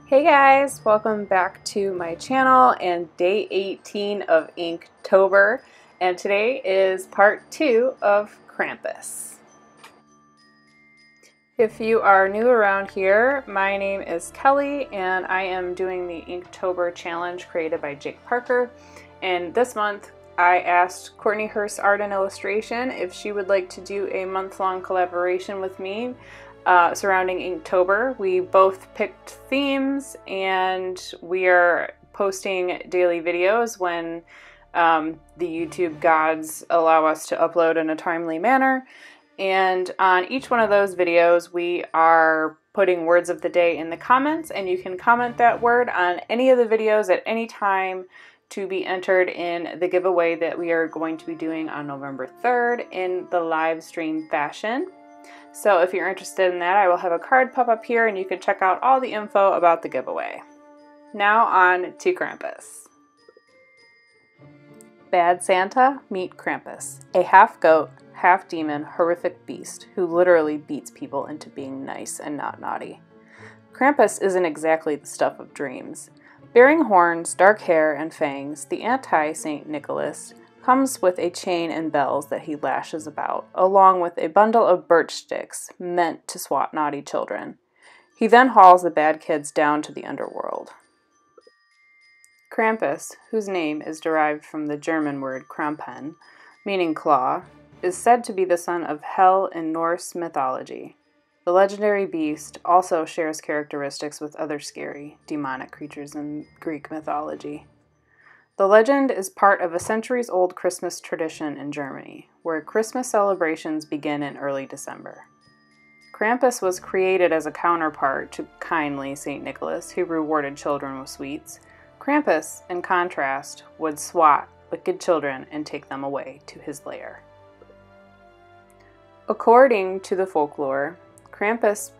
Hey guys, welcome back to my channel and day 18 of Inktober, and today is part 2 of Krampus. If you are new around here, my name is Kelly and I am doing the Inktober challenge created by Jake Parker, and this month I asked Courtney Hurst Art and Illustration if she would like to do a month-long collaboration with me surrounding Inktober. We both picked themes and we are posting daily videos when the YouTube gods allow us to upload in a timely manner. And on each one of those videos we are putting words of the day in the comments, and you can comment that word on any of the videos at any time to be entered in the giveaway that we are going to be doing on November 3rd in the live stream fashion. So if you're interested in that, I will have a card pop up here and you can check out all the info about the giveaway. Now on to Krampus. Bad Santa, meet Krampus, a half-goat, half-demon, horrific beast who literally beats people into being nice and not naughty. Krampus isn't exactly the stuff of dreams. Bearing horns, dark hair, and fangs, the anti-Saint Nicholas comes with a chain and bells that he lashes about, along with a bundle of birch sticks meant to swat naughty children. He then hauls the bad kids down to the underworld. Krampus, whose name is derived from the German word Krampen, meaning claw, is said to be the son of Hel in Norse mythology. The legendary beast also shares characteristics with other scary, demonic creatures in Greek mythology. The legend is part of a centuries-old Christmas tradition in Germany, where Christmas celebrations begin in early December. Krampus was created as a counterpart to kindly St. Nicholas, who rewarded children with sweets. Krampus, in contrast, would swat wicked children and take them away to his lair. According to the folklore, Krampus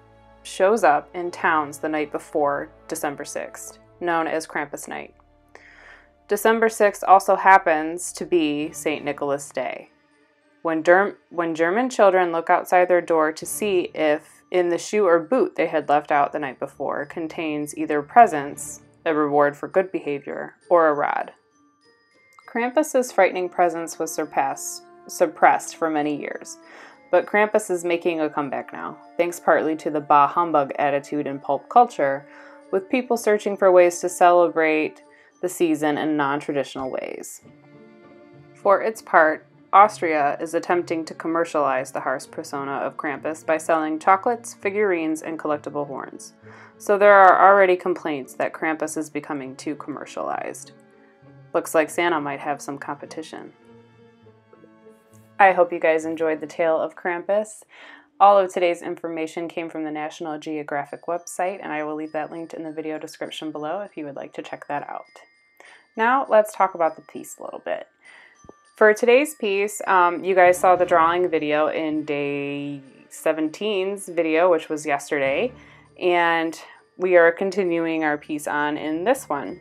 shows up in towns the night before December 6th, known as Krampus Night. December 6th also happens to be St. Nicholas Day, when German children look outside their door to see if in the shoe or boot they had left out the night before contains either presents, a reward for good behavior, or a rod. Krampus's frightening presence was suppressed for many years, but Krampus is making a comeback now, thanks partly to the bah humbug attitude in pulp culture, with people searching for ways to celebrate the season in non-traditional ways. For its part, Austria is attempting to commercialize the harsh persona of Krampus by selling chocolates, figurines, and collectible horns. So there are already complaints that Krampus is becoming too commercialized. Looks like Santa might have some competition. I hope you guys enjoyed the tale of Krampus. All of today's information came from the National Geographic website, and I will leave that linked in the video description below if you would like to check that out. Now let's talk about the piece a little bit. For today's piece, you guys saw the drawing video in day 17's video, which was yesterday, and we are continuing our piece on in this one.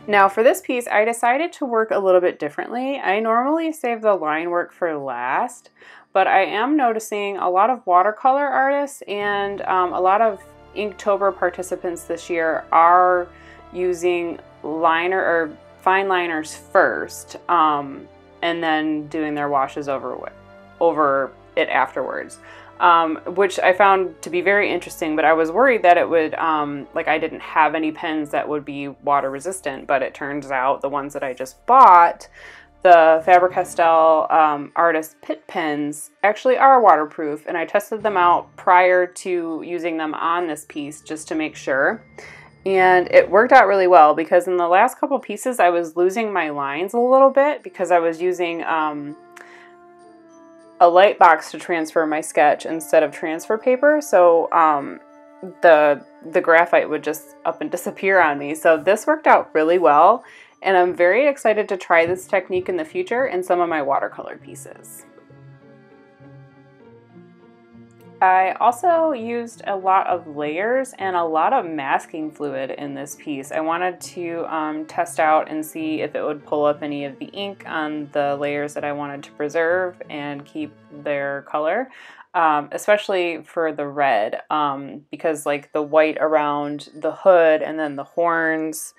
Now for this piece, I decided to work a little bit differently. I normally save the line work for last, but I am noticing a lot of watercolor artists and a lot of Inktober participants this year are using liner or fine liners first, and then doing their washes over it afterwards. Which I found to be very interesting, but I was worried that it would, like I didn't have any pens that would be water resistant, but it turns out the ones that I just bought, the Faber-Castell Artist Pitt pens, actually are waterproof, and I tested them out prior to using them on this piece just to make sure. And it worked out really well, because in the last couple pieces I was losing my lines a little bit because I was using a light box to transfer my sketch instead of transfer paper, so the graphite would just up and disappear on me. So this worked out really well, and I'm very excited to try this technique in the future in some of my watercolor pieces. I also used a lot of layers and a lot of masking fluid in this piece. I wanted to test out and see if it would pull up any of the ink on the layers that I wanted to preserve and keep their color. especially for the red, because like the white around the hood and then the horns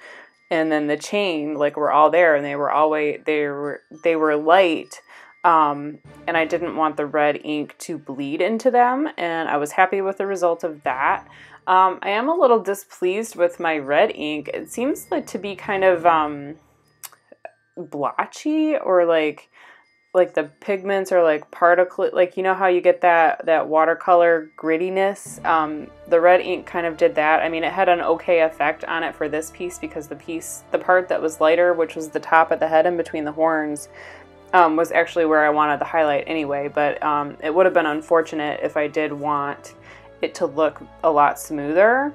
and then the chain, like, were all there, and they were always they were light. And I didn't want the red ink to bleed into them, and I was happy with the result of that. I am a little displeased with my red ink. It seems like to be kind of blotchy, or like the pigments are like particle, like, you know how you get that watercolor grittiness. The red ink kind of did that. I mean, it had an okay effect on it for this piece, because the part that was lighter, which was the top of the head in between the horns, was actually where I wanted the highlight anyway. But it would have been unfortunate if I did want it to look a lot smoother.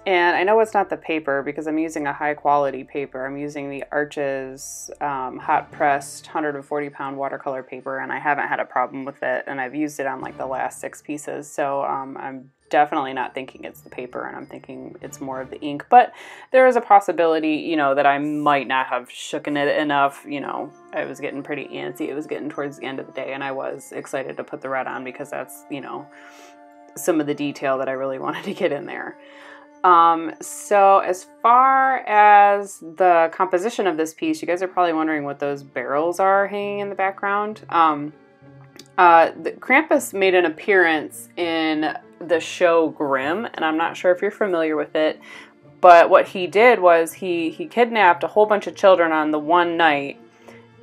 And I know it's not the paper, because I'm using a high quality paper. I'm using the Arches hot pressed 140-pound watercolor paper, and I haven't had a problem with it, and I've used it on like the last 6 pieces. So I'm definitely not thinking it's the paper, and I'm thinking it's more of the ink. But there is a possibility, you know, that I might not have shooken it enough. You know, I was getting pretty antsy. It was getting towards the end of the day, and I was excited to put the red on, because that's, you know, some of the detail that I really wanted to get in there. So as far as the composition of this piece, you guys are probably wondering what those barrels are hanging in the background. The Krampus made an appearance in the show Grimm, and I'm not sure if you're familiar with it, but what he did was he kidnapped a whole bunch of children on the one night,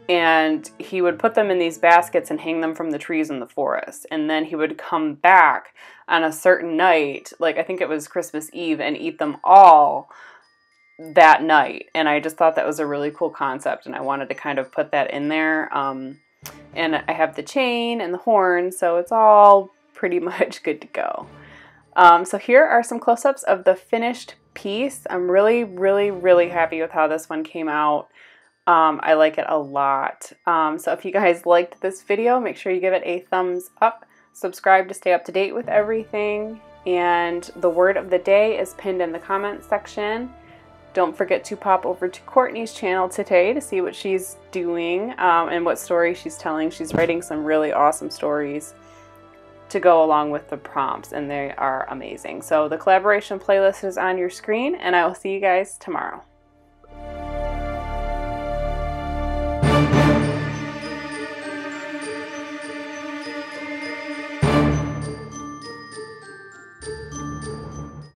and he would put them in these baskets and hang them from the trees in the forest. And then he would come back on a certain night, like I think it was Christmas Eve, and eat them all that night. And I just thought that was a really cool concept, and I wanted to kind of put that in there. And I have the chain and the horn, so it's all pretty much good to go. So here are some close-ups of the finished piece. I'm really, really, really happy with how this one came out. I like it a lot. So if you guys liked this video, make sure you give it a thumbs up. Subscribe to stay up to date with everything. And the word of the day is pinned in the comments section. Don't forget to pop over to Courtney's channel today to see what she's doing and what story she's telling. She's writing some really awesome stories to go along with the prompts, and they are amazing. So the collaboration playlist is on your screen, and I will see you guys tomorrow.